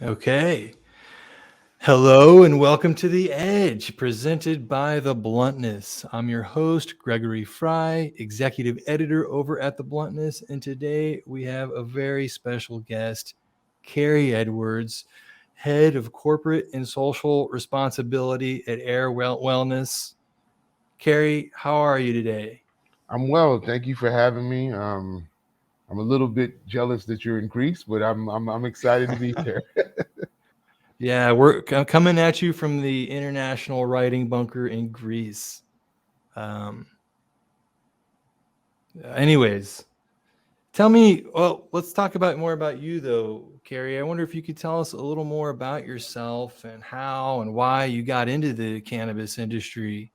Okay. Hello and welcome to The Edge, presented by the Bluntness. I'm your host, Gregory Fry, executive editor over at the Bluntness, and today we have a very special guest, Khari Edwards, head of corporate and social responsibility at Air Wellness. Khari, how are you today? I'm well. Thank you for having me. I'm a little bit jealous that you're in Greece, but I'm excited to be here. Yeah, we're coming at you from the International Writing Bunker in Greece. Um, anyways, tell me, well, let's talk about more about you though, Khari. I wonder if you could tell us a little more about yourself and how and why you got into the cannabis industry.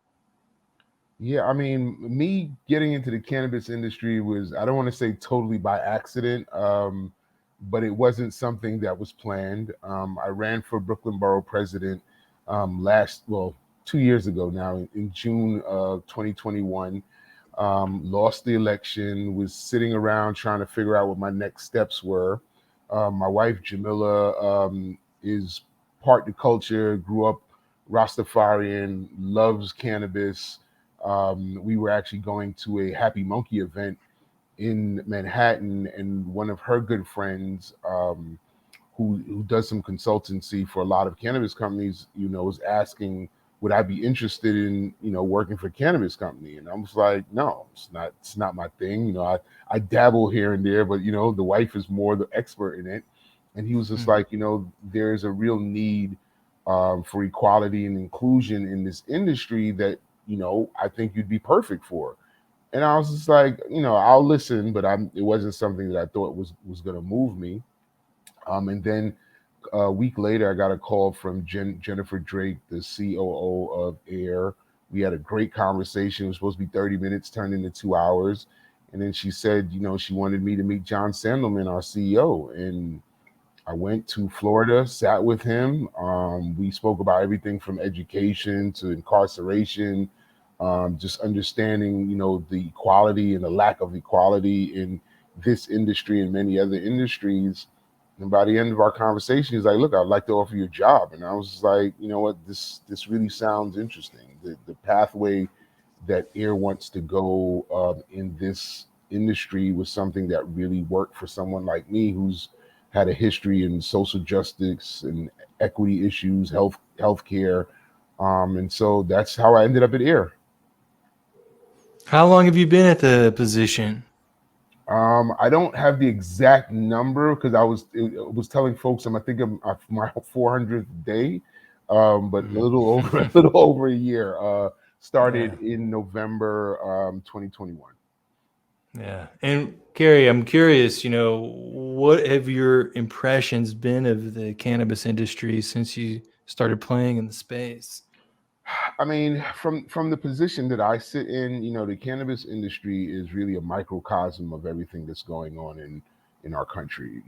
Yeah, I mean, me getting into the cannabis industry was, I don't want to say totally by accident, but it wasn't something that was planned. I ran for Brooklyn Borough President well, 2 years ago now, in June of 2021. Lost the election, was sitting around trying to figure out what my next steps were. My wife, Jamila, is part the culture, grew up Rastafarian, loves cannabis. We were actually going to a Happy Monkey event in Manhattan, and one of her good friends, who does some consultancy for a lot of cannabis companies, was asking, would I be interested in, working for a cannabis company? And I was like, no, it's not my thing. I dabble here and there, but the wife is more the expert in it. And he was just Mhm. like, there's a real need for equality and inclusion in this industry that, I think you'd be perfect for. And I was just like, I'll listen, but it wasn't something that I thought was going to move me. And then a week later, I got a call from Jennifer Drake, the COO of Air. We had a great conversation. It was supposed to be 30 minutes, turned into 2 hours. And then she said, she wanted me to meet John Sandelman, our CEO. And I went to Florida, sat with him. We spoke about everything from education to incarceration, just understanding, the equality and the lack of equality in this industry and many other industries. And by the end of our conversation, he's like, "Look, I'd like to offer you a job." And I was just like, "You know what? This really sounds interesting. The pathway that Air wants to go in this industry was something that really worked for someone like me, who's had a history in social justice and equity issues, healthcare, and so that's how I ended up at Air. How long have you been at the position? I don't have the exact number because I was telling folks I think I'm my 400th day, but a Mhm. little over a little over a year. Started Yeah. in November 2021. Yeah. And Khari, I'm curious, what have your impressions been of the cannabis industry since you started playing in the space? I mean, from the position that I sit in, the cannabis industry is really a microcosm of everything that's going on in our country.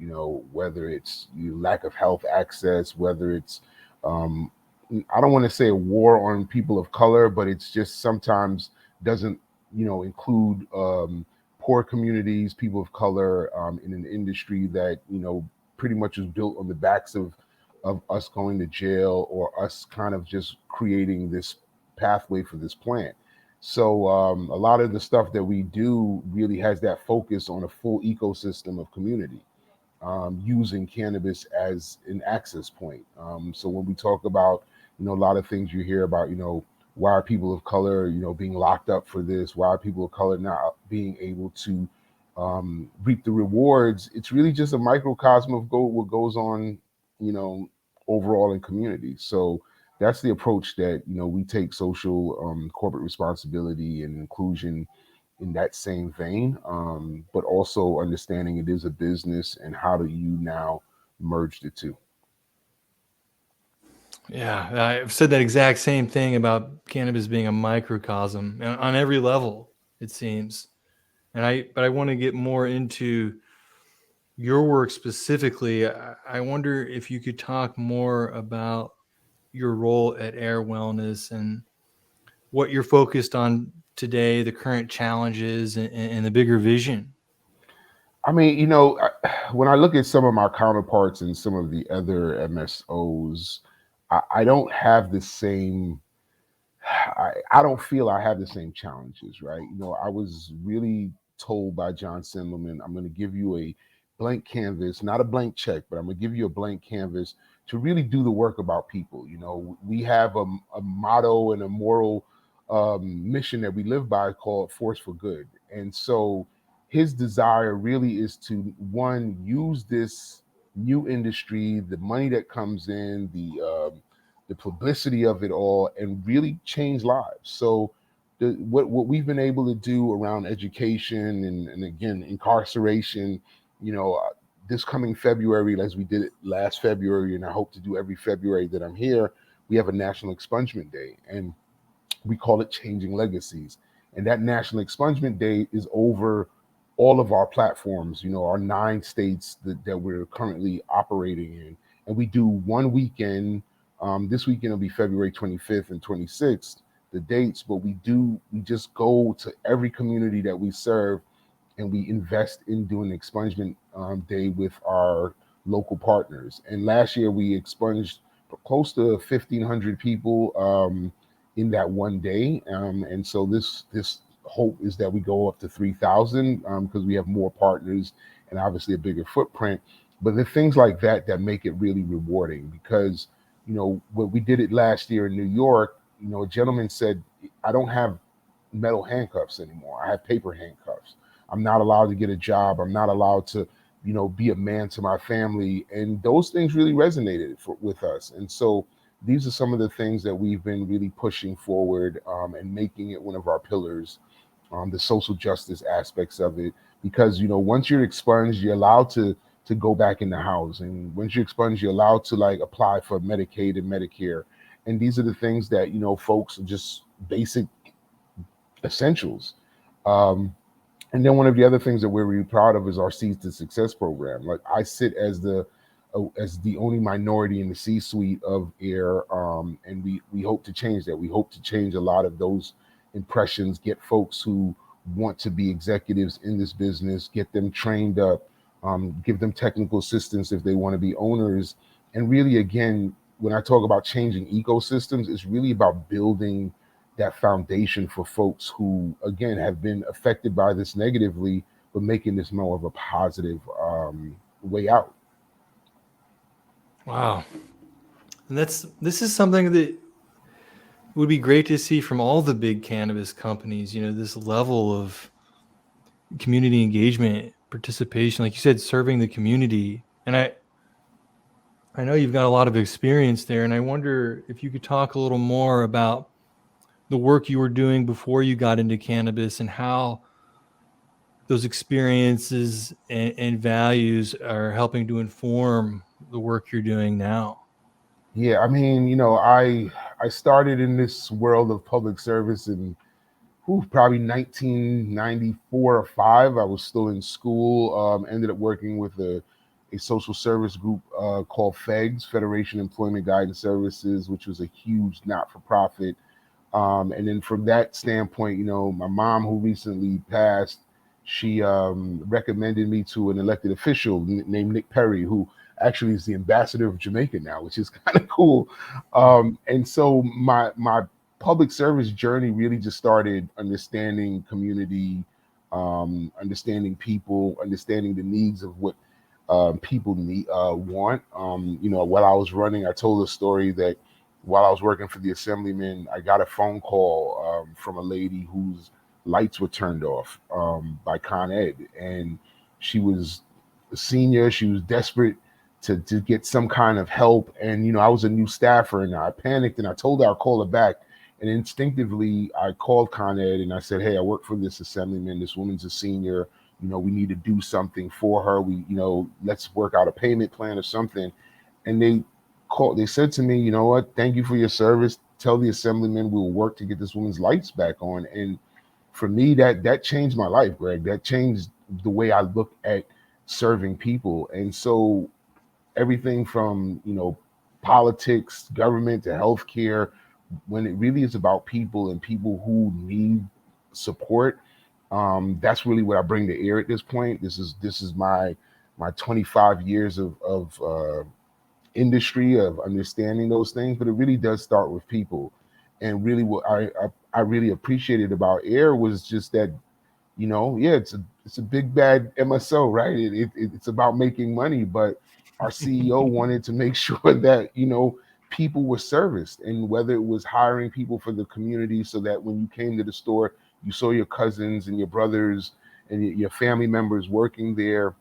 Whether it's lack of health access, whether it's um, I don't want to say a war on people of color, but it's just sometimes doesn't include poor communities, people of color, in an industry that pretty much is built on the backs of us going to jail or us kind of just creating this pathway for this plant. So a lot of the stuff that we do really has that focus on a full ecosystem of community, using cannabis as an access point. So when we talk about, a lot of things you hear about, why are people of color, being locked up for this? Why are people of color not being able to reap the rewards? It's really just a microcosm of what goes on, you know, overall in communities. So that's the approach that we take social, corporate responsibility and inclusion in that same vein, but also understanding it is a business and how do you now merge the two. Yeah, I've said that exact same thing about cannabis being a microcosm on every level, it seems. But I want to get more into your work specifically. I wonder if you could talk more about your role at Air Wellness and what you're focused on today, the current challenges, and the bigger vision. I mean, when I look at some of my counterparts and some of the other MSOs, I don't have the same I don't feel I have the same challenges, right? I was really told by John Sindelman, I'm going to give you a blank canvas, not a blank check, but I'm going to give you a blank canvas to really do the work about people. We have a motto and a moral mission that we live by called Force for Good. And so his desire really is to, one, use this new industry, the money that comes in, the publicity of it all, and really change lives. So what we've been able to do around education and again incarceration, you know, uh, this coming February, as we did it last February, and I hope to do every February that I'm here, we have a National Expungement Day, and we call it Changing Legacies. And that National Expungement Day is over all of our platforms, our 9 states that we're currently operating in. And we do one weekend. This weekend will be February 25th and 26th, the dates, but we just go to every community that we serve, and we invest in doing expungement day with our local partners. And last year we expunged close to 1,500 people in that one day. And so this hope is that we go up to 3,000 because we have more partners and obviously a bigger footprint. But the things like that make it really rewarding because, when we did it last year in New York, a gentleman said, I don't have metal handcuffs anymore. I have paper handcuffs. I'm not allowed to get a job. I'm not allowed to, be a man to my family. And those things really resonated with us. And so these are some of the things that we've been really pushing forward and making it one of our pillars, the social justice aspects of it. Because, once you're expunged, you're allowed to go back in the house. And once you're expunged, you're allowed to like apply for Medicaid and Medicare. And these are the things that, folks are just basic essentials. Um, and then one of the other things that we're really proud of is our Seeds to Success program. Like I sit as the only minority in the C-suite of AIR, and we hope to change that. We hope to change a lot of those impressions, get folks who want to be executives in this business, get them trained up, give them technical assistance if they want to be owners. And really, again, when I talk about changing ecosystems, it's really about building that foundation for folks who, again, have been affected by this negatively, but making this more of a positive way out. Wow. And this is something that would be great to see from all the big cannabis companies, this level of community engagement, participation, like you said, serving the community. And I know you've got a lot of experience there, and I wonder if you could talk a little more about the work you were doing before you got into cannabis and how those experiences and values are helping to inform the work you're doing now. Yeah, I mean, I started in this world of public service in probably 1994 or five. I was still in school. Ended up working with a social service group called FEGS, Federation Employment Guidance Services, which was a huge not-for-profit. And then from that standpoint, my mom, who recently passed, she recommended me to an elected official named Nick Perry, who actually is the ambassador of Jamaica now, which is kind of cool. And so my public service journey really just started understanding community, understanding people, understanding the needs of what people want. While I was running, I told a story that while I was working for the assemblyman, I got a phone call from a lady whose lights were turned off by Con Ed, and she was a senior. She was desperate to get some kind of help, and I was a new staffer, and I panicked, and I told her I'd call her back. And instinctively, I called Con Ed and I said, "Hey, I work for this assemblyman. This woman's a senior. We need to do something for her. Let's work out a payment plan or something." And they said to me, "You know what? Thank you for your service. Tell the assemblyman we'll work to get this woman's lights back on." And for me, that changed my life, Greg. That changed the way I look at serving people. And so everything from, politics, government to healthcare, when it really is about people and people who need support, That's really what I bring to air at this point. This is my 25 years of industry of understanding those things, but it really does start with people. And really, what I really appreciated about air was just that, yeah, it's a big bad MSO, right? It's about making money, but our CEO wanted to make sure that people were serviced, and whether it was hiring people for the community, so that when you came to the store, you saw your cousins and your brothers and your family members working there,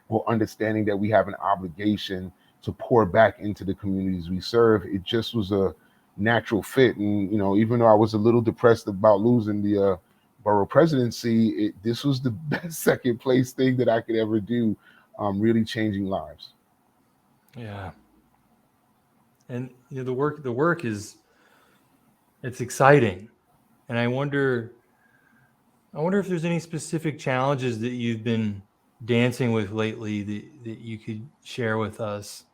or understanding that we have an obligation to pour back into the communities we serve. It just was a natural fit. And, even though I was a little depressed about losing the borough presidency, this was the best second place thing that I could ever do, really changing lives. Yeah. And the work is it's exciting. And I wonder if there's any specific challenges that you've been dancing with lately that you could share with us.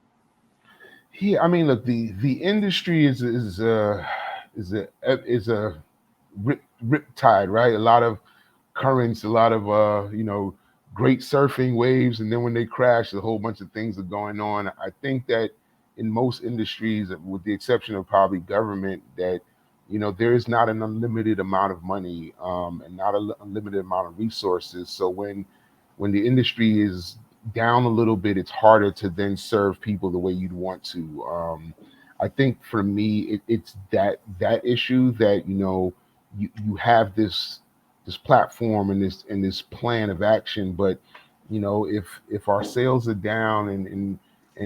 Yeah, I mean, look, the industry is a rip tide, right? A lot of currents, a lot of great surfing waves, and then when they crash, a whole bunch of things are going on. I think that in most industries, with the exception of probably government, that there is not an unlimited amount of money, and not an unlimited amount of resources. So when the industry is down a little bit, it's harder to then serve people the way you'd want to. I think for me, it's that issue that you have this platform and this plan of action, but if our sales are down and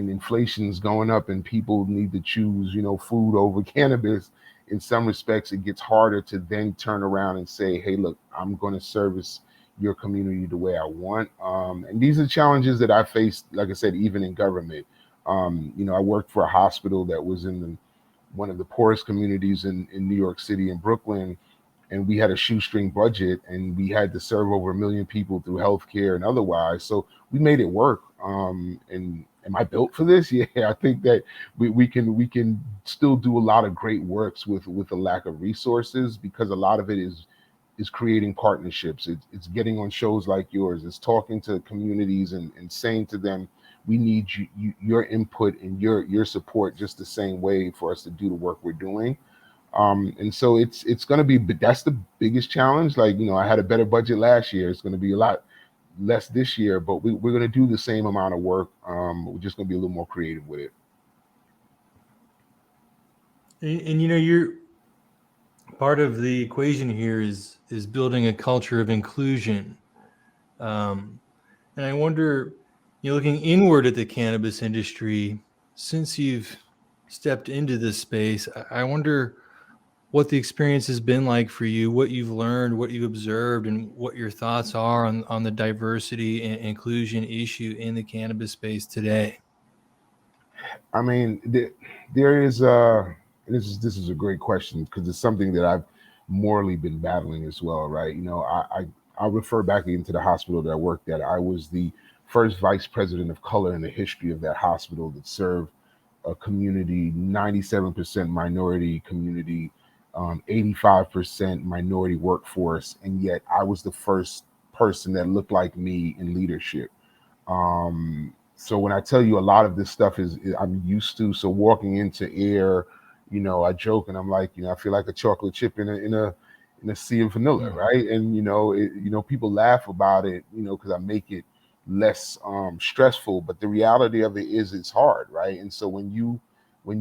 inflation's going up and people need to choose food over cannabis, in some respects it gets harder to then turn around and say, hey, look, I'm going to service your community the way I want. And these are challenges that I faced, like I said, even in government. I worked for a hospital that was in one of the poorest communities in New York City and Brooklyn, and we had a shoestring budget, and we had to serve over 1 million people through healthcare and otherwise. So we made it work. And am I built for this? Yeah, I think that we can still do a lot of great works with a lack of resources, because a lot of it is creating partnerships. It's getting on shows like yours. It's talking to communities and saying to them, we need your input and your support just the same way for us to do the work we're doing. And so it's going to be, but that's the biggest challenge. Like, I had a better budget last year. It's going to be a lot less this year, but we're going to do the same amount of work. We're just going to be a little more creative with it. And you're part of the equation here is building a culture of inclusion. Um, and I wonder, looking inward at the cannabis industry, since you've stepped into this space, I wonder what the experience has been like for you, what you've learned, what you've observed, and what your thoughts are on the diversity and inclusion issue in the cannabis space today. I mean, there is this is a great question, because it's something that I've morally been battling as well, right? I refer back into the hospital that I worked at. I was the first vice president of color in the history of that hospital that served a community, 97% minority community, 85% minority workforce, and yet I was the first person that looked like me in leadership. So when I tell you, a lot of this stuff is I'm used to. So walking into air, I joke and I'm like, I feel like a chocolate chip in a sea of vanilla, Mm. right? And people laugh about it, because I make it less stressful. But the reality of it is, it's hard, right? And so when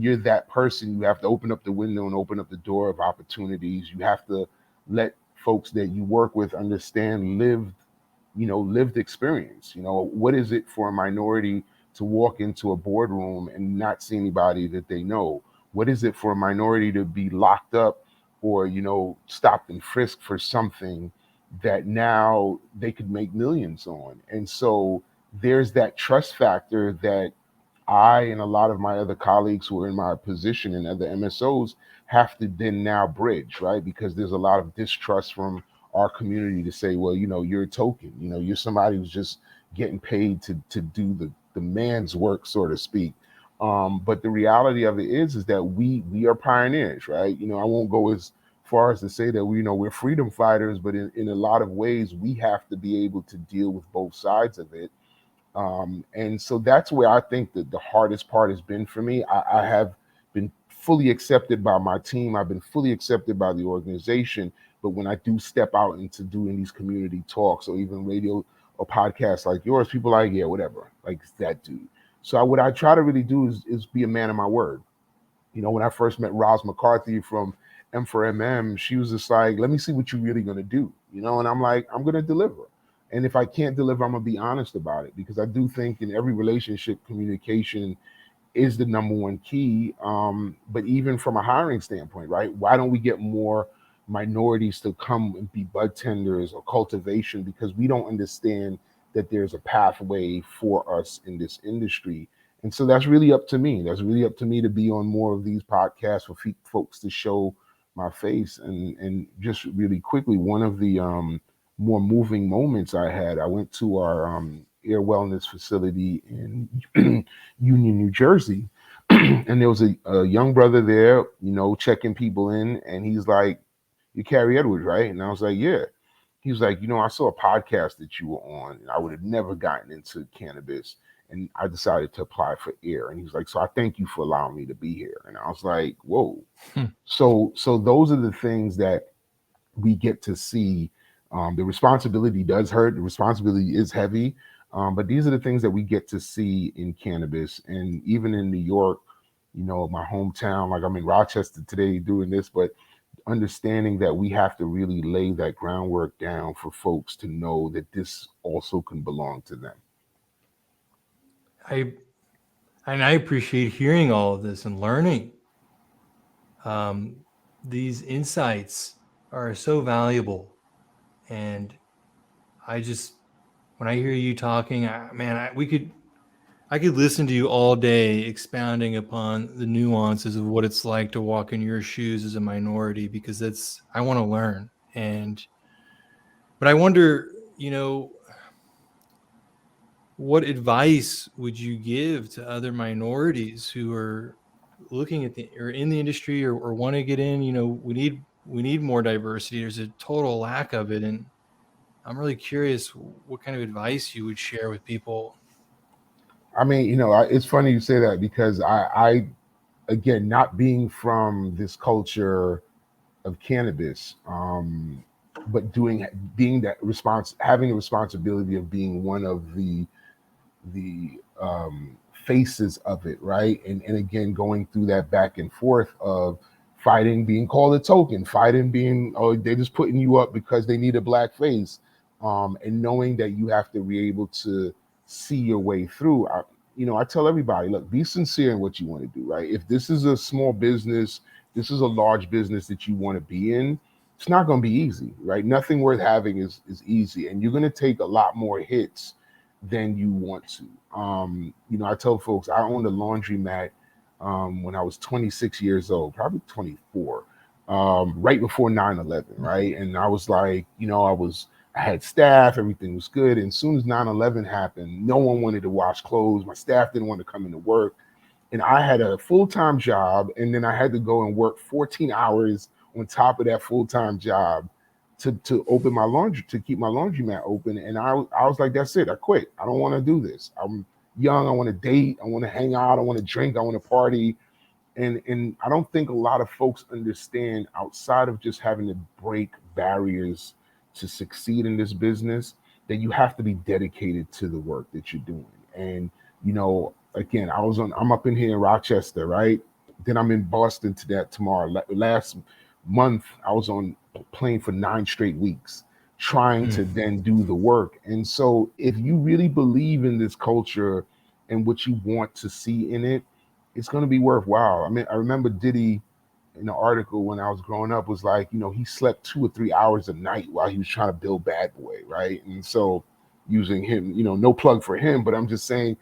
you're that person, you have to open up the window and open up the door of opportunities. You have to let folks that you work with understand lived experience. What is it for a minority to walk into a boardroom and not see anybody that they know? What is it for a minority to be locked up or stopped and frisked for something that now they could make millions on? And so there's that trust factor that I and a lot of my other colleagues who are in my position and other MSOs have to then now bridge, right? Because there's a lot of distrust from our community to say, well, you're a token, you're somebody who's just getting paid to do the man's work, so to speak. But the reality of it is that we are pioneers, right? I won't go as far as to say that we're freedom fighters, but in a lot of ways we have to be able to deal with both sides of it. And so that's where I think that the hardest part has been for me. I have been fully accepted by my team. I've been fully accepted by the organization. But when I do step out into doing these community talks or even radio or podcasts like yours, people are like, yeah, whatever, like that dude. So what I try to really do is be a man of my word. When I first met Roz McCarthy from M4MM, she was just like, let me see what you're really going to do, and I'm like, I'm going to deliver. And if I can't deliver, I'm going to be honest about it, because I do think in every relationship, communication is the number one key. But even from a hiring standpoint, right? Why don't we get more minorities to come and be bud tenders or cultivation? Because we don't understand that there's a pathway for us in this industry. And so that's really up to me. That's really up to me to be on more of these podcasts for folks to show my face. And just really quickly, one of the more moving moments I had, I went to our air wellness facility in Union, New Jersey. And there was a young brother there, checking people in. And he's like, "You Khari Edwards, right?" And I was like, "Yeah." He was like, "I saw a podcast that you were on, and I would have never gotten into cannabis. And I decided to apply for air." And he was like, "So I thank you for allowing me to be here." And I was like, whoa. Hmm. So those are the things that we get to see. The responsibility does hurt. The responsibility is heavy. But these are the things that we get to see in cannabis. And even in New York, my hometown, like I'm in Rochester today doing this, but understanding that we have to really lay that groundwork down for folks to know that this also can belong to them. I I appreciate hearing all of this and learning. Um, these insights are so valuable, and I just when I hear you talking, man, I could listen to you all day expounding upon the nuances of what it's like to walk in your shoes as a minority, because I want to learn. But I wonder, you know, what advice would you give to other minorities who are looking at the or in the industry, or want to get in? We need more diversity. There's a total lack of it, and I'm really curious what kind of advice you would share with people. I mean, it's funny you say that, because I again, not being from this culture of cannabis, but being that having the responsibility of being one of the faces of it, right? And again, going through that back and forth of fighting, being called a token, fighting, being, oh, they're just putting you up because they need a black face, and knowing that you have to be able to see your way through. I tell everybody, look, be sincere in what you want to do, right? If this is a small business, this is a large business that you want to be in, it's not going to be easy, right? Nothing worth having is easy, and you're going to take a lot more hits than you want to. I tell folks I owned a laundromat when I was 26 years old, probably 24, right before 9/11, right? And I was like, I had staff, everything was good. And as soon as 9/11 happened, no one wanted to wash clothes. My staff didn't want to come into work. And I had a full-time job, and then I had to go and work 14 hours on top of that full-time job to open my laundry, to keep my laundromat open. And I was like, that's it. I quit. I don't want to do this. I'm young. I want to date. I want to hang out. I want to drink. I want to party. And I don't think a lot of folks understand, outside of just having to break barriers to succeed in this business, that you have to be dedicated to the work that you're doing. And again, I'm up in here in Rochester, right? Then I'm in Boston to that tomorrow. Last month I was on a plane for 9 straight weeks trying Hmm. to then do the work. And so if you really believe in this culture and what you want to see in it, it's going to be worthwhile. I mean, I remember Diddy in an article when I was growing up was like, he slept 2 or 3 hours a night while he was trying to build Bad Boy, right? And so using him, no plug for him, but I'm just saying,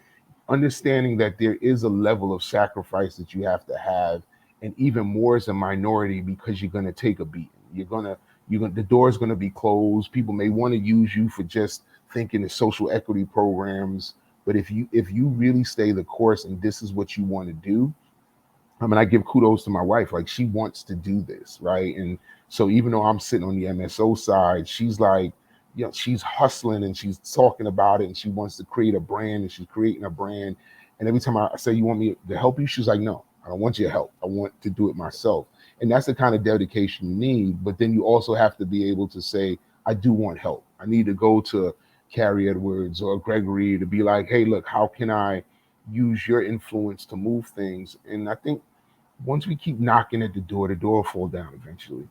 understanding that there is a level of sacrifice that you have to have, and even more as a minority, because you're going to take a beating. The door's going to be closed. People may want to use you for just thinking of social equity programs, but if you really stay the course and this is what you want to do, I mean, I give kudos to my wife. Like, she wants to do this, right? And so even though I'm sitting on the MSO side, she's like, you know, she's hustling and she's talking about it and she wants to create a brand and she's creating a brand. And every time I say, you want me to help you? She's like, no, I don't want your help. I want to do it myself. And that's the kind of dedication you need. But then you also have to be able to say, I do want help. I need to go to Khari Edwards or Gregory to be like, hey, look, how can I use your influence to move things? And I think once we keep knocking at the door will fall down eventually.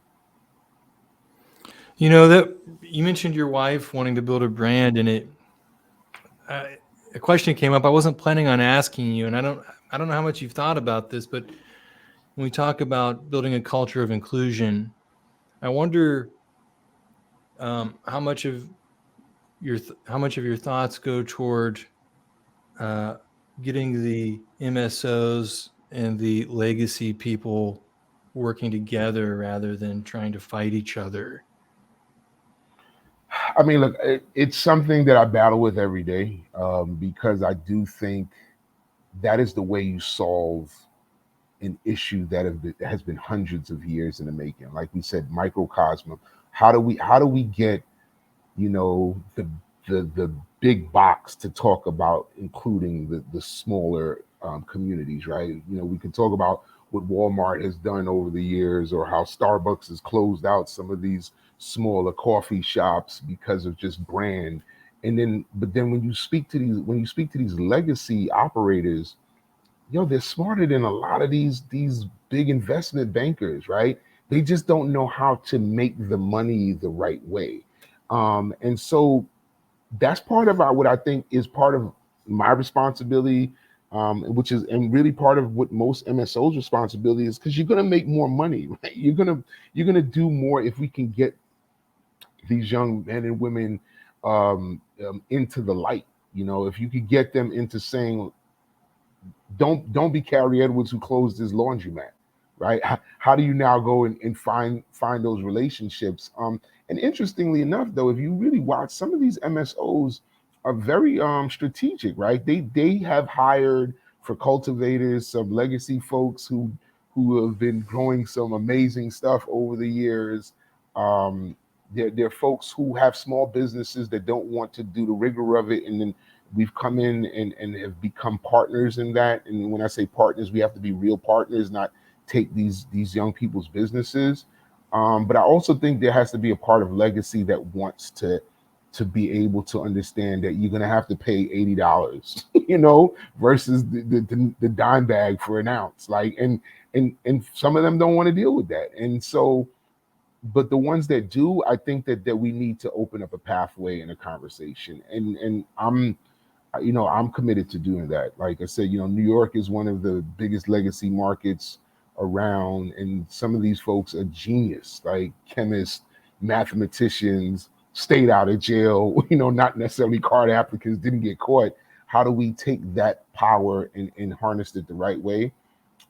You know that you mentioned your wife wanting to build a brand, and uh, a question came up. I wasn't planning on asking you, and I don't know how much you've thought about this, but when we talk about building a culture of inclusion, I wonder how much of how much of your thoughts go toward uh, getting the MSOs and the legacy people working together rather than trying to fight each other. I mean, look, it's something that I battle with every day, because I do think that is the way you solve an issue that has been hundreds of years in the making. Like we said, microcosm. How do we get, you know, the big box to talk about including the smaller communities, right? You know, we can talk about what Walmart has done over the years, or how Starbucks has closed out some of these smaller coffee shops because of just brand. And then, but then when you speak to these legacy operators, they're smarter than a lot of these big investment bankers, right? They just don't know how to make the money the right way. And so that's part of what I think is part of my responsibility, which is and really part of what most MSO's responsibility is, because you're gonna make more money, right? You're gonna do more if we can get these young men and women into the light. You know, if you could get them into saying, don't be Khari Edwards who closed his laundromat, right? How do you now go and find those relationships? And interestingly enough, though, if you really watch, some of these MSOs are very strategic, right? They have hired for cultivators some legacy folks who have been growing some amazing stuff over the years. Um, they're folks who have small businesses that don't want to do the rigor of it, and then we've come in and have become partners in that. And when I say partners, we have to be real partners, not take these young people's businesses. But I also think there has to be a part of legacy that wants to be able to understand that you're going to have to pay $80, versus the dime bag for an ounce. Like, and some of them don't want to deal with that. And so, but the ones that do, I think that we need to open up a pathway and a conversation. And I'm committed to doing that. Like I said, New York is one of the biggest legacy markets around, and some of these folks are genius, like chemists, mathematicians, stayed out of jail, not necessarily card applicants, didn't get caught. How do we take that power and harness it the right way?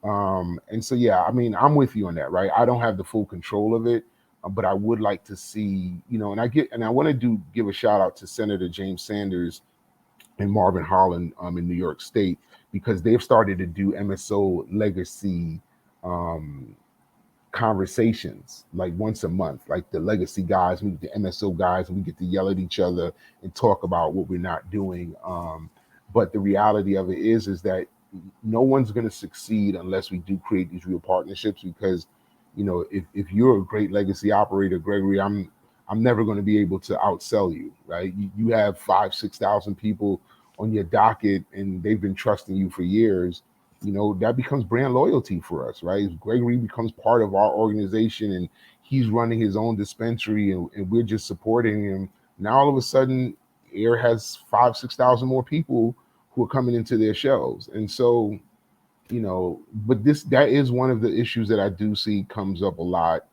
And so, yeah, I mean, I'm with you on that, right? I don't have the full control of it, but I would like to see, and I want to give a shout out to Senator James Sanders and Marvin Harlan in New York State, because they've started to do MSO legacy um, conversations like once a month. Like, the legacy guys meet the MSO guys, and we get to yell at each other and talk about what we're not doing. But the reality of it is that no one's going to succeed unless we do create these real partnerships. Because if you're a great legacy operator, Gregory, I'm never going to be able to outsell you, right? You have 5,000-6,000 people on your docket, and they've been trusting you for years. That becomes brand loyalty for us, right? If Gregory becomes part of our organization and he's running his own dispensary, and we're just supporting him. Now all of a sudden, Air has 5,000-6,000 more people who are coming into their shelves. And so, but that is one of the issues that I do see comes up a lot.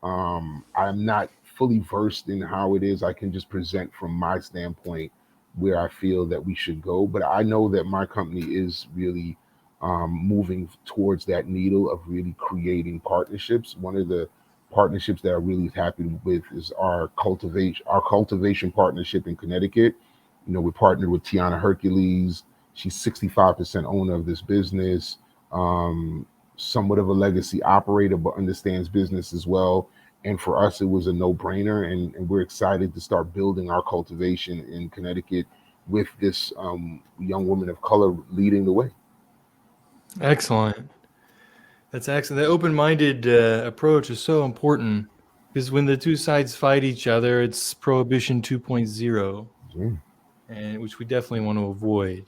I'm not fully versed in how it is. I can just present from my standpoint where I feel that we should go. But I know that my company is really moving towards that needle of really creating partnerships. One of the partnerships that I'm really happy with is our cultivation partnership in Connecticut. We partnered with Tiana Hercules. She's 65% owner of this business. Um, somewhat of a legacy operator, but understands business as well. And for us, it was a no-brainer, and we're excited to start building our cultivation in Connecticut with this young woman of color leading the way. Excellent. That's excellent. The open-minded approach is so important because when the two sides fight each other, it's Prohibition 2.0, Yeah. and which we definitely want to avoid.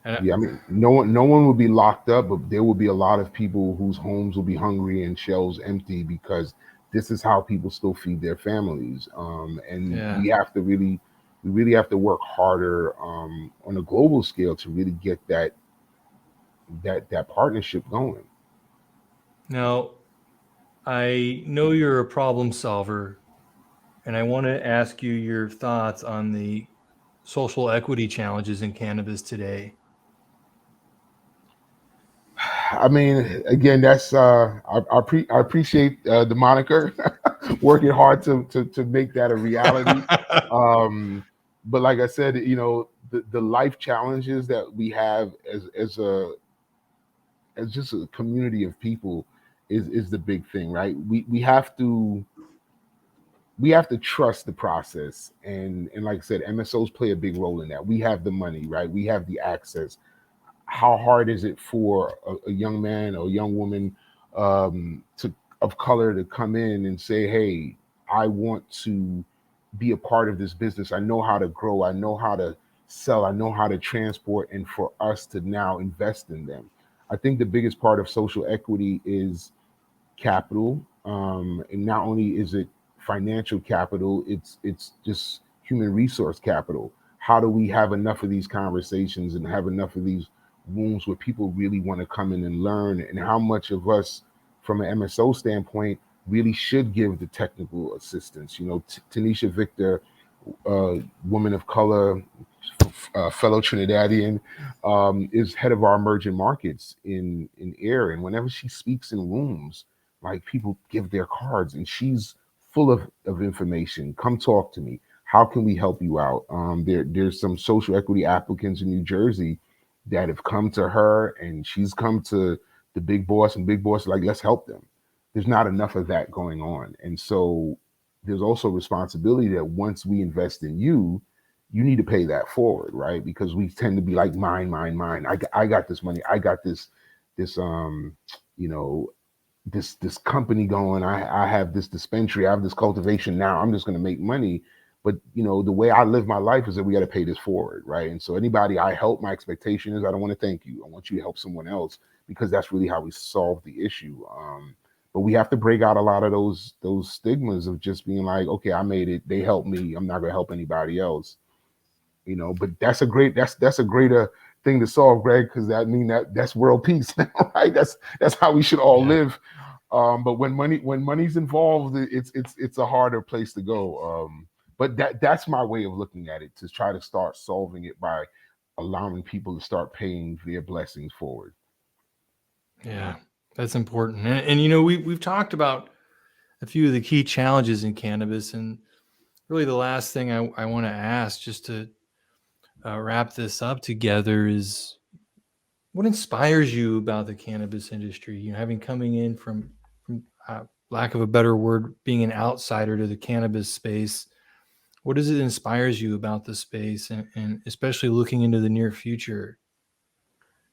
And Yeah, I mean, no one will be locked up, but there will be a lot of people whose homes will be hungry and shelves empty because this is how people still feed their families. And yeah. we really have to work harder on a global scale to really get that partnership going. Now, I know you're a problem solver, and I want to ask you your thoughts on the social equity challenges in cannabis today. I mean, again, that's I appreciate the moniker, working hard to make that a reality. Um, but like I said, the life challenges that we have as just a community of people is the big thing, right? We have to trust the process, and like I said, MSOs play a big role in that. We have the money, right? We have the access. How hard is it for a young man or a young woman to of color to come in and say, "Hey, I want to be a part of this business. I know how to grow. I know how to sell. I know how to transport," and for us to now invest in them. I think the biggest part of social equity is capital, and not only is it financial capital, it's just human resource capital. How do we have enough of these conversations and have enough of these rooms where people really want to come in and learn, and how much of us from an MSO standpoint really should give the technical assistance. Tanisha Victor, woman of color, fellow Trinidadian, is head of our emerging markets in air. And whenever she speaks in rooms, like, people give their cards, and she's full of information. Come talk to me. How can we help you out? There's some social equity applicants in New Jersey that have come to her, and she's come to the big boss, and big boss is like, let's help them. There's not enough of that going on. And so there's also responsibility that once we invest in you, you need to pay that forward, right? Because we tend to be like, mine, mine, mine. I got this money. I got this you know this company going. I have this dispensary. I have this cultivation. Now I'm just going to make money. But the way I live my life is that we got to pay this forward, right? And so anybody I help, my expectation is I don't want to thank you. I want you to help someone else, because that's really how we solve the issue. But we have to break out a lot of those stigmas of just being like, okay, I made it. They helped me. I'm not going to help anybody else. But that's a greater thing to solve, Greg, because that's world peace. Right? That's how we should all Yeah. live. But when money's involved, it's a harder place to go. But that's my way of looking at it, to try to start solving it by allowing people to start paying their blessings forward. Yeah, that's important. And we've talked about a few of the key challenges in cannabis, and really the last thing I want to ask, just to wrap this up together, is what inspires you about the cannabis industry? Having coming in from lack of a better word, being an outsider to the cannabis space. What is it that inspires you about the space, and especially looking into the near future?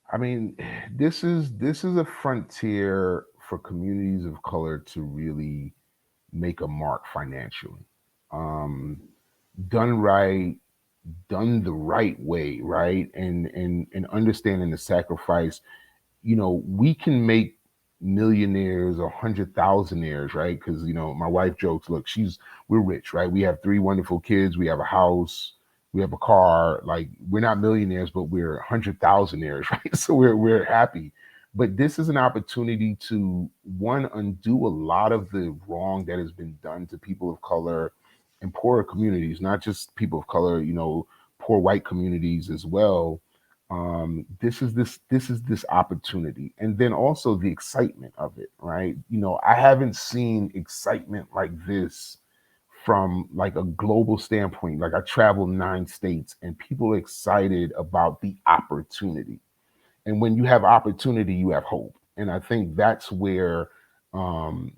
I mean, this is a frontier for communities of color to really make a mark financially. Um, Done right, done the right way, right? And understanding the sacrifice. We can make millionaires or 100,000aires, right? Because my wife jokes, look, we're rich, right? We have three wonderful kids, we have a house, we have a car. Like, we're not millionaires, but we're 100,000aires, right? So we're happy. But this is an opportunity to, one, undo a lot of the wrong that has been done to people of color in poorer communities, not just people of color, poor white communities as well. This is this opportunity, and then also the excitement of it, right? I haven't seen excitement like this from, like, a global standpoint. Like, I traveled 9 states, and people are excited about the opportunity. And when you have opportunity, you have hope. And I think that's where um,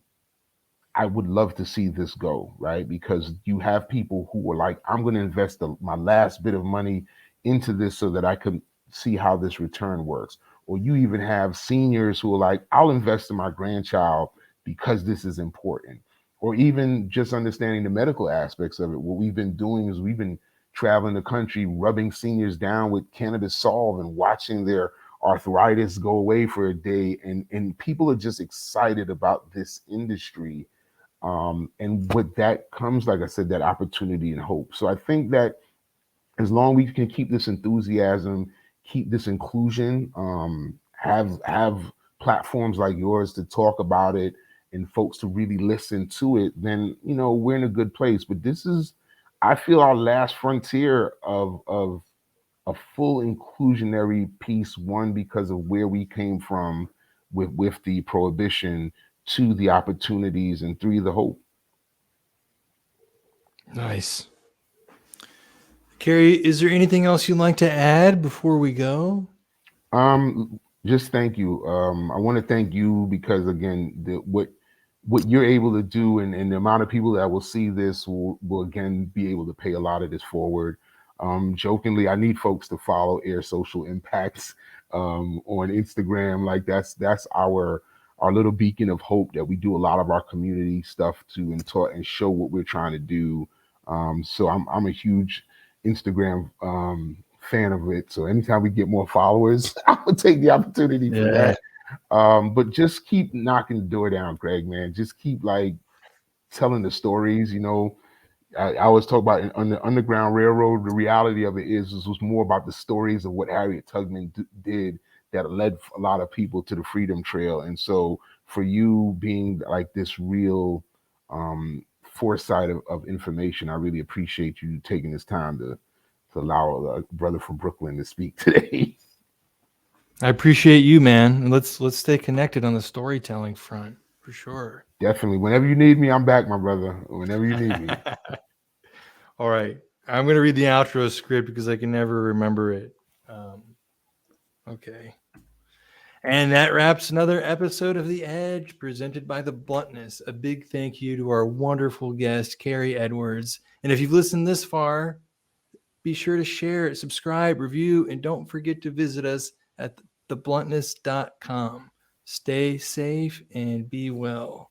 I would love to see this go, right? Because you have people who are like, I'm going to invest my last bit of money into this so that I can see how this return works. Or you even have seniors who are like, I'll invest in my grandchild because this is important. Or even just understanding the medical aspects of it. What we've been doing is we've been traveling the country, rubbing seniors down with cannabis solve and watching their arthritis go away for a day. And people are just excited about this industry, and with that comes, like I said, that opportunity and hope. So I think that as long as we can keep this enthusiasm, keep this inclusion, have platforms like yours to talk about it and folks to really listen to it, then we're in a good place. But this is, I feel, our last frontier of a full inclusionary piece. One, because of where we came from with the prohibition, two, the opportunities, and three, the hope. Nice. Khari, is there anything else you'd like to add before we go? Just thank you. I want to thank you because again, what you're able to do, and the amount of people that will see this will again be able to pay a lot of this forward. Jokingly, I need folks to follow Air Social Impacts on Instagram. Like that's our little beacon of hope that we do a lot of our community stuff to and taught and show what we're trying to do. So I'm a huge Instagram fan of it. So anytime we get more followers, I would take the opportunity for Yeah. that. But just keep knocking the door down, Greg, man. Just keep like telling the stories. I always talk about on the Underground Railroad. The reality of it is was more about the stories of what Harriet Tubman did that led a lot of people to the Freedom Trail. And so for you being like this real foresight of information, I really appreciate you taking this time to allow a brother from Brooklyn to speak today. I appreciate you, man. Let's stay connected on the storytelling front for sure. Definitely. Whenever you need me, I'm back, my brother. Whenever you need me. All right. I'm going to read the outro script because I can never remember it. Okay. And that wraps another episode of The Edge presented by The Bluntness. A big thank you to our wonderful guest, Khari Edwards. And if you've listened this far, be sure to share, subscribe, review, and don't forget to visit us at thebluntness.com. Stay safe and be well.